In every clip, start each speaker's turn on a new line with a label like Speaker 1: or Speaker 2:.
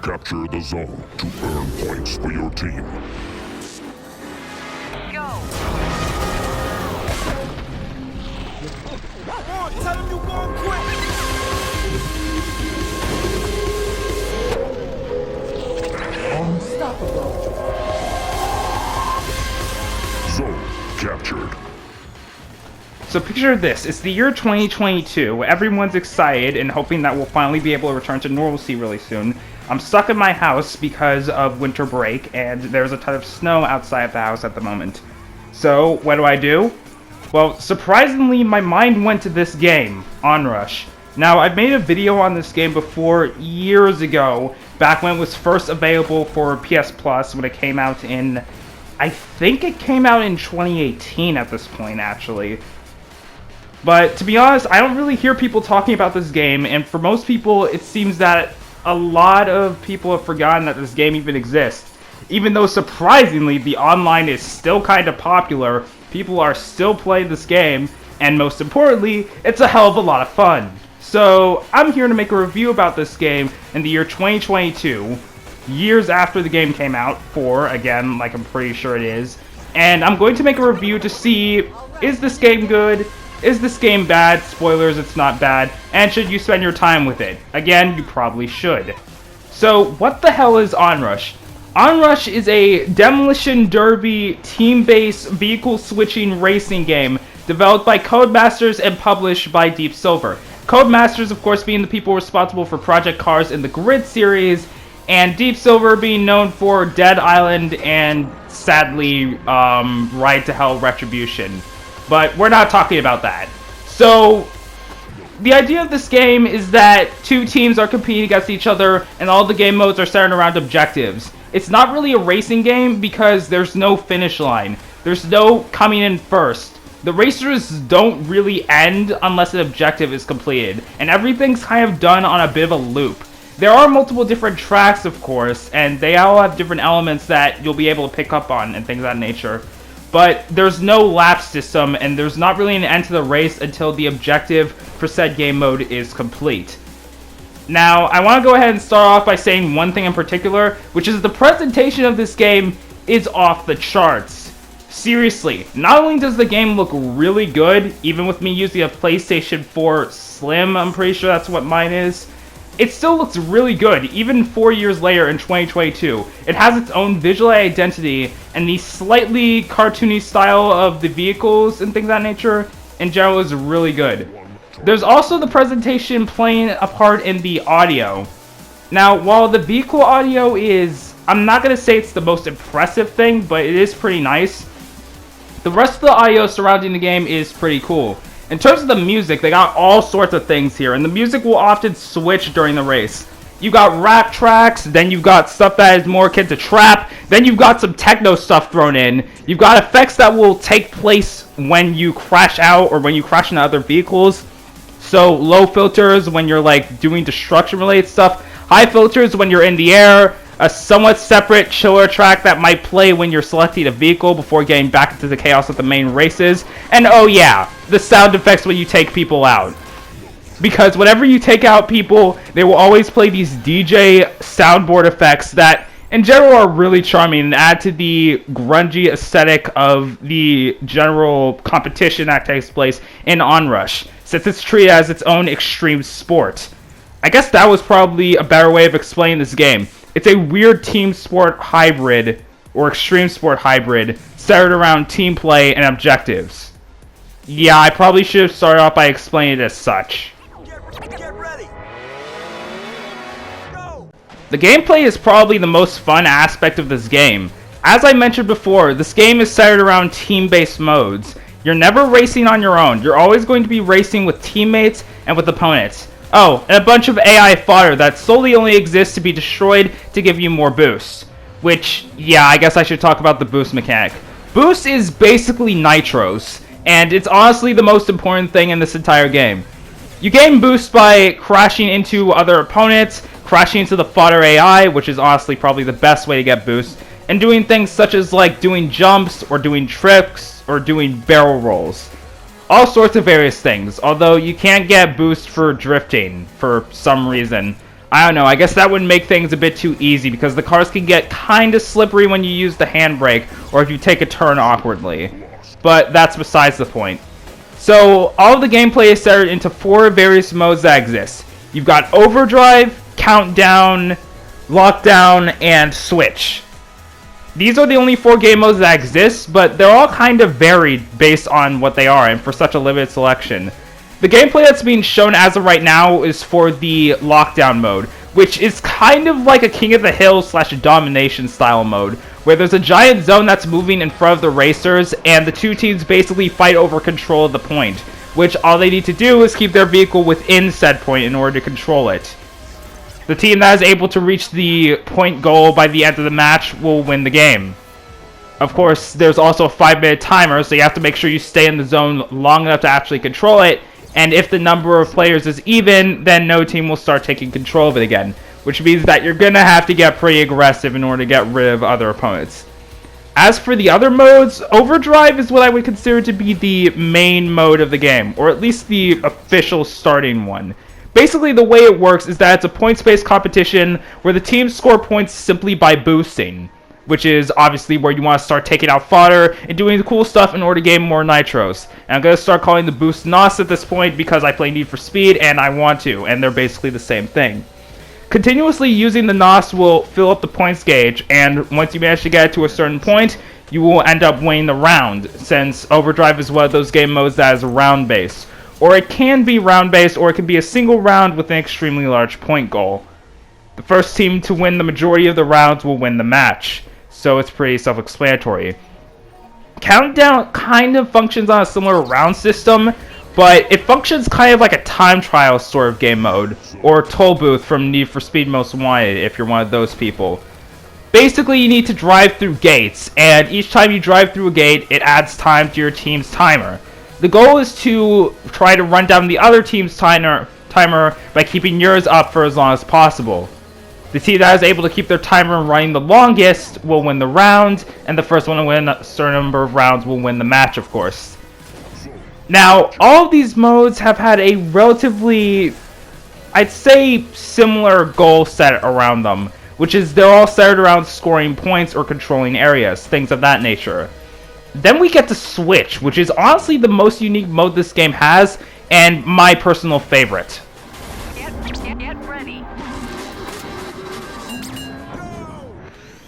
Speaker 1: Capture the zone to earn points for your team.
Speaker 2: Go!
Speaker 3: Come on, tell him you going quick!
Speaker 4: Unstoppable.
Speaker 1: Zone captured.
Speaker 5: So picture this, it's the year 2022, everyone's excited and hoping that we'll finally be able to return to normalcy really soon. I'm stuck in my house because of winter break, and there's a ton of snow outside the house at the moment. So, what do? Well, surprisingly, my mind went to this game, Onrush. Now, I've made a video on this game before, years ago, back when it was first available for PS Plus, when it came out in... I think it came out in 2018 at this point, actually. But, to be honest, I don't really hear people talking about this game, and for most people, it seems that a lot of people have forgotten that this game even exists. Even though, surprisingly, the online is still kind of popular, people are still playing this game, and most importantly, it's a hell of a lot of fun. So, I'm here to make a review about this game in the year 2022, years after the game came out, again, like I'm pretty sure it is, and I'm going to make a review to see, is this game good? Is this game bad? Spoilers, it's not bad. And should you spend your time with it? Again, you probably should. So, what the hell is Onrush? Onrush is a demolition derby team-based vehicle switching racing game developed by Codemasters and published by Deep Silver. Codemasters, of course, being the people responsible for Project Cars in the Grid series, and Deep Silver being known for Dead Island and, sadly, Ride to Hell Retribution. But we're not talking about that. So, the idea of this game is that two teams are competing against each other, and all the game modes are centered around objectives. It's not really a racing game because there's no finish line. There's no coming in first. The racers don't really end unless an objective is completed, and everything's kind of done on a bit of a loop. There are multiple different tracks, of course, and they all have different elements that you'll be able to pick up on and things of that nature. But there's no lap system, and there's not really an end to the race until the objective for said game mode is complete. Now, I want to go ahead and start off by saying one thing in particular, which is the presentation of this game is off the charts. Seriously, not only does the game look really good, even with me using a PlayStation 4 Slim, I'm pretty sure that's what mine is, it still looks really good, even 4 years later in 2022. It has its own visual identity, and the slightly cartoony style of the vehicles and things of that nature, in general, is really good. There's also the presentation playing a part in the audio. Now, while the vehicle audio is, I'm not going to say it's the most impressive thing, but it is pretty nice. The rest of the audio surrounding the game is pretty cool. In terms of the music, they got all sorts of things here, and the music will often switch during the race. You got rap tracks, then you've got stuff that is more akin to trap, then you've got some techno stuff thrown in. You've got effects that will take place when you crash out or when you crash into other vehicles. So low filters when you're like doing destruction related stuff, high filters when you're in the air, a somewhat separate chiller track that might play when you're selecting a vehicle before getting back into the chaos of the main races, and oh yeah, the sound effects when you take people out. Because whenever you take out people, they will always play these DJ soundboard effects that in general are really charming and add to the grungy aesthetic of the general competition that takes place in Onrush, since it's treated as its own extreme sport. I guess that was probably a better way of explaining this game. It's a weird team sport hybrid, or extreme sport hybrid, centered around team play and objectives. Yeah, I probably should have started off by explaining it as such.
Speaker 3: Get ready! Go!
Speaker 5: The gameplay is probably the most fun aspect of this game. As I mentioned before, this game is centered around team-based modes. You're never racing on your own. You're always going to be racing with teammates and with opponents. Oh, and a bunch of AI fodder that solely only exists to be destroyed to give you more boosts. Which, yeah, I guess I should talk about the boost mechanic. Boost is basically nitros, and it's honestly the most important thing in this entire game. You gain boost by crashing into other opponents, crashing into the fodder AI, which is honestly probably the best way to get boost, and doing things such as like doing jumps, or doing tricks, or doing barrel rolls. All sorts of various things, although you can't get boost for drifting for some reason. I don't know, I guess that would make things a bit too easy because the cars can get kinda slippery when you use the handbrake or if you take a turn awkwardly. But that's besides the point. So, all of the gameplay is set into 4 various modes that exist. You've got Overdrive, Countdown, Lockdown, and Switch. These are the only 4 game modes that exist, but they're all kind of varied based on what they are and for such a limited selection. The gameplay that's being shown as of right now is for the Lockdown mode, which is kind of like a King of the Hill / Domination style mode, where there's a giant zone that's moving in front of the racers, and the 2 teams basically fight over control of the point, which all they need to do is keep their vehicle within said point in order to control it. The team that is able to reach the point goal by the end of the match will win the game. Of course, there's also a 5-minute timer, so you have to make sure you stay in the zone long enough to actually control it, and if the number of players is even, then no team will start taking control of it again, which means that you're gonna have to get pretty aggressive in order to get rid of other opponents. As for the other modes, Overdrive is what I would consider to be the main mode of the game, or at least the official starting one. Basically, the way it works is that it's a points-based competition where the teams score points simply by boosting, which is obviously where you want to start taking out fodder and doing the cool stuff in order to gain more nitros. And I'm going to start calling the boost NOS at this point because I play Need for Speed and I want to, and they're basically the same thing. Continuously using the NOS will fill up the points gauge, and once you manage to get it to a certain point, you will end up winning the round, since Overdrive is one of those game modes that is round-based. Or it can be round-based, or it can be a single round with an extremely large point goal. The first team to win the majority of the rounds will win the match, so it's pretty self-explanatory. Countdown kind of functions on a similar round system, but it functions kind of like a time trial sort of game mode, or toll booth from Need for Speed Most Wanted if you're one of those people. Basically, you need to drive through gates, and each time you drive through a gate, it adds time to your team's timer. The goal is to try to run down the other team's timer by keeping yours up for as long as possible. The team that is able to keep their timer running the longest will win the round, and the first one to win a certain number of rounds will win the match, of course. Now, all of these modes have had a relatively, I'd say, similar goal set around them, which is they're all centered around scoring points or controlling areas, things of that nature. Then we get to Switch, which is honestly the most unique mode this game has, and my personal favorite.
Speaker 2: Get ready.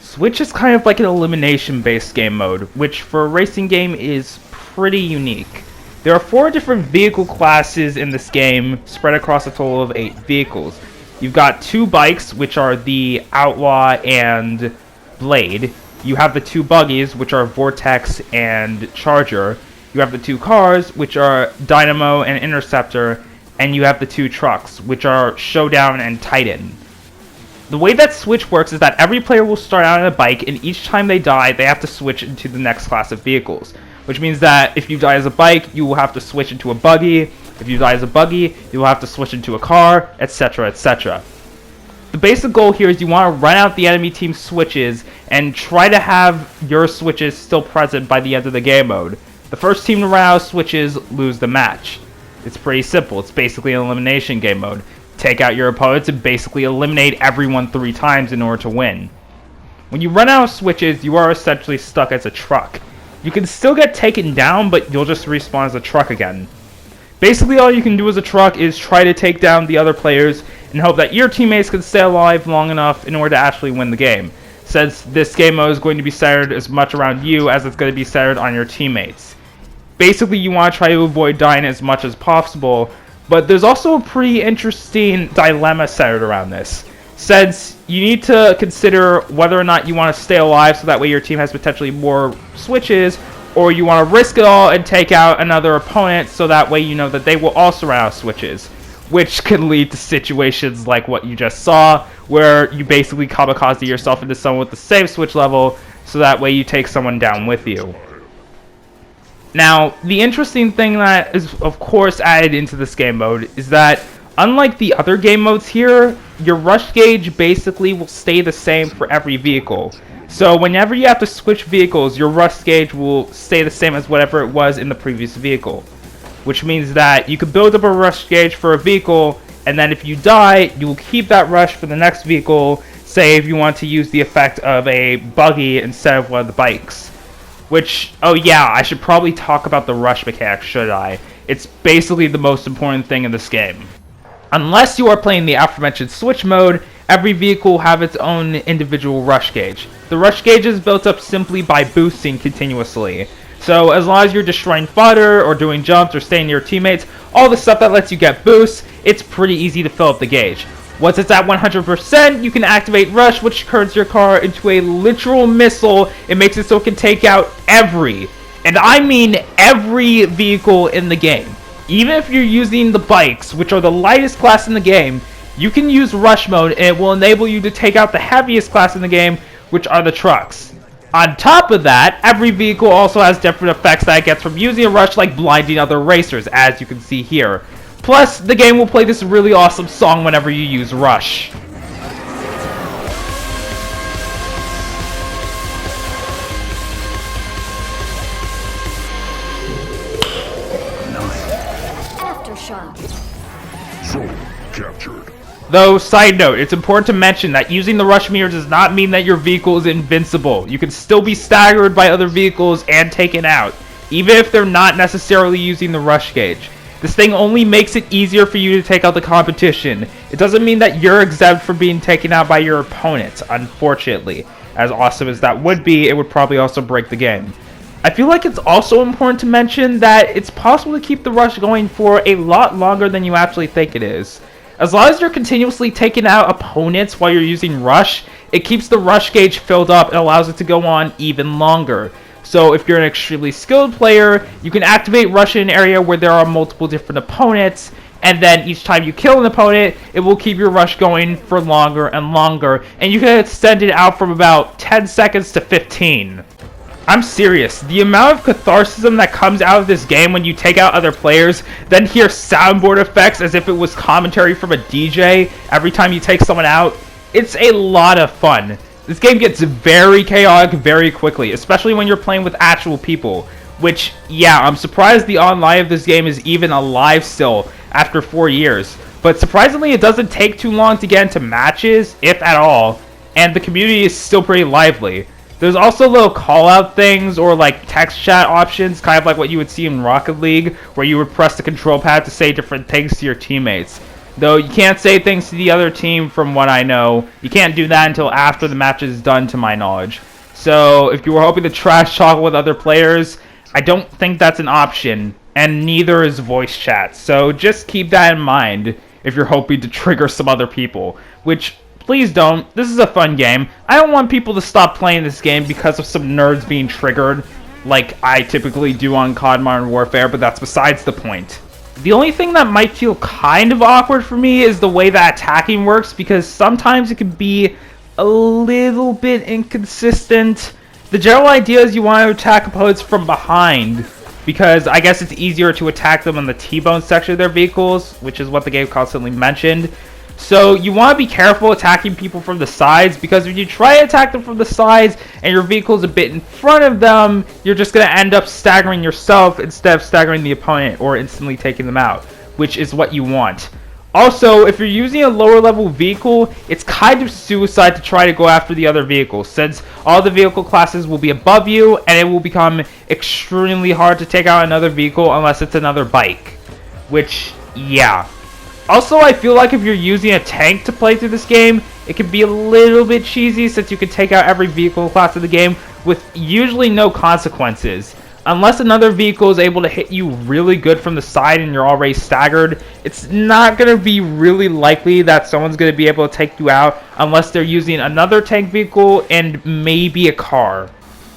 Speaker 5: Switch is kind of like an elimination-based game mode, which for a racing game is pretty unique. There are 4 different vehicle classes in this game, spread across a total of 8 vehicles. You've got 2 bikes, which are the Outlaw and Blade. You have the 2 buggies, which are Vortex and Charger. You have the 2 cars, which are Dynamo and Interceptor. And you have the 2 trucks, which are Showdown and Titan. The way that Switch works is that every player will start out on a bike, and each time they die, they have to switch into the next class of vehicles. Which means that if you die as a bike, you will have to switch into a buggy. If you die as a buggy, you will have to switch into a car, etc., etc. The basic goal here is you want to run out the enemy team's switches and try to have your switches still present by the end of the game mode. The first team to run out of switches lose the match. It's pretty simple. It's basically an elimination game mode. Take out your opponents and basically eliminate everyone 3 times in order to win. When you run out of switches, you are essentially stuck as a truck. You can still get taken down, but you'll just respawn as a truck again. Basically, all you can do as a truck is try to take down the other players and hope that your teammates can stay alive long enough in order to actually win the game, since this game mode is going to be centered as much around you as it's going to be centered on your teammates. Basically, you want to try to avoid dying as much as possible, but there's also a pretty interesting dilemma centered around this, since you need to consider whether or not you want to stay alive so that way your team has potentially more switches, or you want to risk it all and take out another opponent so that way you know that they will also run out of switches, which can lead to situations like what you just saw, where you basically kamikaze yourself into someone with the same switch level so that way you take someone down with you. Now, the interesting thing that is of course added into this game mode is that unlike the other game modes here, your rush gauge basically will stay the same for every vehicle. So whenever you have to switch vehicles, your rush gauge will stay the same as whatever it was in the previous vehicle. Which means that you could build up a rush gauge for a vehicle, and then if you die, you will keep that rush for the next vehicle, say if you want to use the effect of a buggy instead of one of the bikes. Which, oh yeah, I should probably talk about the rush mechanic, should I? It's basically the most important thing in this game. Unless you are playing the aforementioned switch mode, every vehicle will have its own individual rush gauge. The rush gauge is built up simply by boosting continuously. So as long as you're destroying fodder, or doing jumps, or staying near teammates, all the stuff that lets you get boosts, it's pretty easy to fill up the gauge. Once it's at 100%, you can activate Rush, which turns your car into a literal missile. It makes it so it can take out every, and I mean every vehicle in the game. Even if you're using the bikes, which are the lightest class in the game, you can use Rush mode and it will enable you to take out the heaviest class in the game, which are the trucks. On top of that, every vehicle also has different effects that it gets from using a Rush, like blinding other racers, as you can see here. Plus, the game will play this really awesome song whenever you use Rush.
Speaker 4: Aftershock.
Speaker 1: Zone captured.
Speaker 5: Though, side note, it's important to mention that using the rush meter does not mean that your vehicle is invincible. You can still be staggered by other vehicles and taken out, even if they're not necessarily using the rush gauge. This thing only makes it easier for you to take out the competition. It doesn't mean that you're exempt from being taken out by your opponents, unfortunately. As awesome as that would be, it would probably also break the game. I feel like it's also important to mention that it's possible to keep the rush going for a lot longer than you actually think it is. As long as you're continuously taking out opponents while you're using Rush, it keeps the rush gauge filled up and allows it to go on even longer. So if you're an extremely skilled player, you can activate Rush in an area where there are multiple different opponents, and then each time you kill an opponent, it will keep your rush going for longer and longer, and you can extend it out from about 10 seconds to 15. I'm serious, the amount of catharsis that comes out of this game when you take out other players, then hear soundboard effects as if it was commentary from a DJ every time you take someone out, it's a lot of fun. This game gets very chaotic very quickly, especially when you're playing with actual people. Which, yeah, I'm surprised the online of this game is even alive still after 4 years. But surprisingly, it doesn't take too long to get into matches, if at all, and the community is still pretty lively. There's also little call-out things or like text chat options, kind of like what you would see in Rocket League, where you would press the control pad to say different things to your teammates. Though you can't say things to the other team from what I know. You can't do that until after the match is done, to my knowledge. So if you were hoping to trash talk with other players, I don't think that's an option, and neither is voice chat. So just keep that in mind if you're hoping to trigger some other people, which please don't. This is a fun game. I don't want people to stop playing this game because of some nerds being triggered, like I typically do on COD Modern Warfare, but that's besides the point. The only thing that might feel kind of awkward for me is the way that attacking works, because sometimes it can be a little bit inconsistent. The general idea is you want to attack opponents from behind, because I guess it's easier to attack them on the T-bone section of their vehicles, which is what the game constantly mentioned. So you want to be careful attacking people from the sides, because if you try to attack them from the sides and your vehicle's a bit in front of them, you're just going to end up staggering yourself instead of staggering the opponent or instantly taking them out, which is what you want. Also, if you're using a lower level vehicle, it's kind of suicide to try to go after the other vehicles, since all the vehicle classes will be above you and it will become extremely hard to take out another vehicle unless it's another bike. Which, yeah. Also, I feel like if you're using a tank to play through this game, it can be a little bit cheesy since you can take out every vehicle class of the game with usually no consequences. Unless another vehicle is able to hit you really good from the side and you're already staggered, it's not going to be really likely that someone's going to be able to take you out unless they're using another tank vehicle and maybe a car.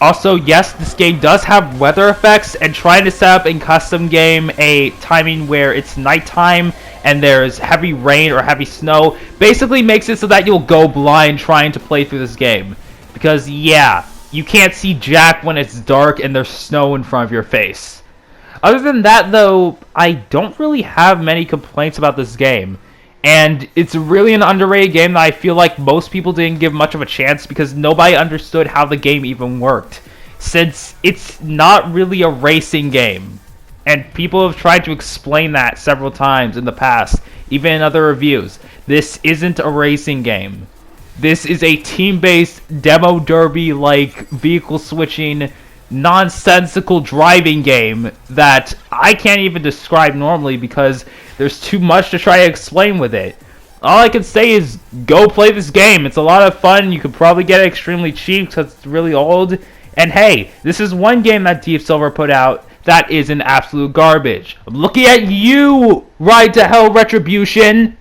Speaker 5: Also, yes, this game does have weather effects, and trying to set up in custom game a timing where it's nighttime and there's heavy rain or heavy snow basically makes it so that you'll go blind trying to play through this game. Because, yeah, you can't see jack when it's dark and there's snow in front of your face. Other than that, though, I don't really have many complaints about this game. And it's really an underrated game that I feel like most people didn't give much of a chance because nobody understood how the game even worked. Since it's not really a racing game. And people have tried to explain that several times in the past.
Speaker 6: even in other reviews, this isn't a racing game. This is a team-based demo derby-like vehicle switching nonsensical driving game that I can't even describe normally because there's too much to try to explain with it. All I can say is go play this game. It's a lot of fun. You could probably get it extremely cheap because it's really old. And hey, this is one game that Deep Silver put out that is an absolute garbage. I'm looking at you, Ride to Hell Retribution.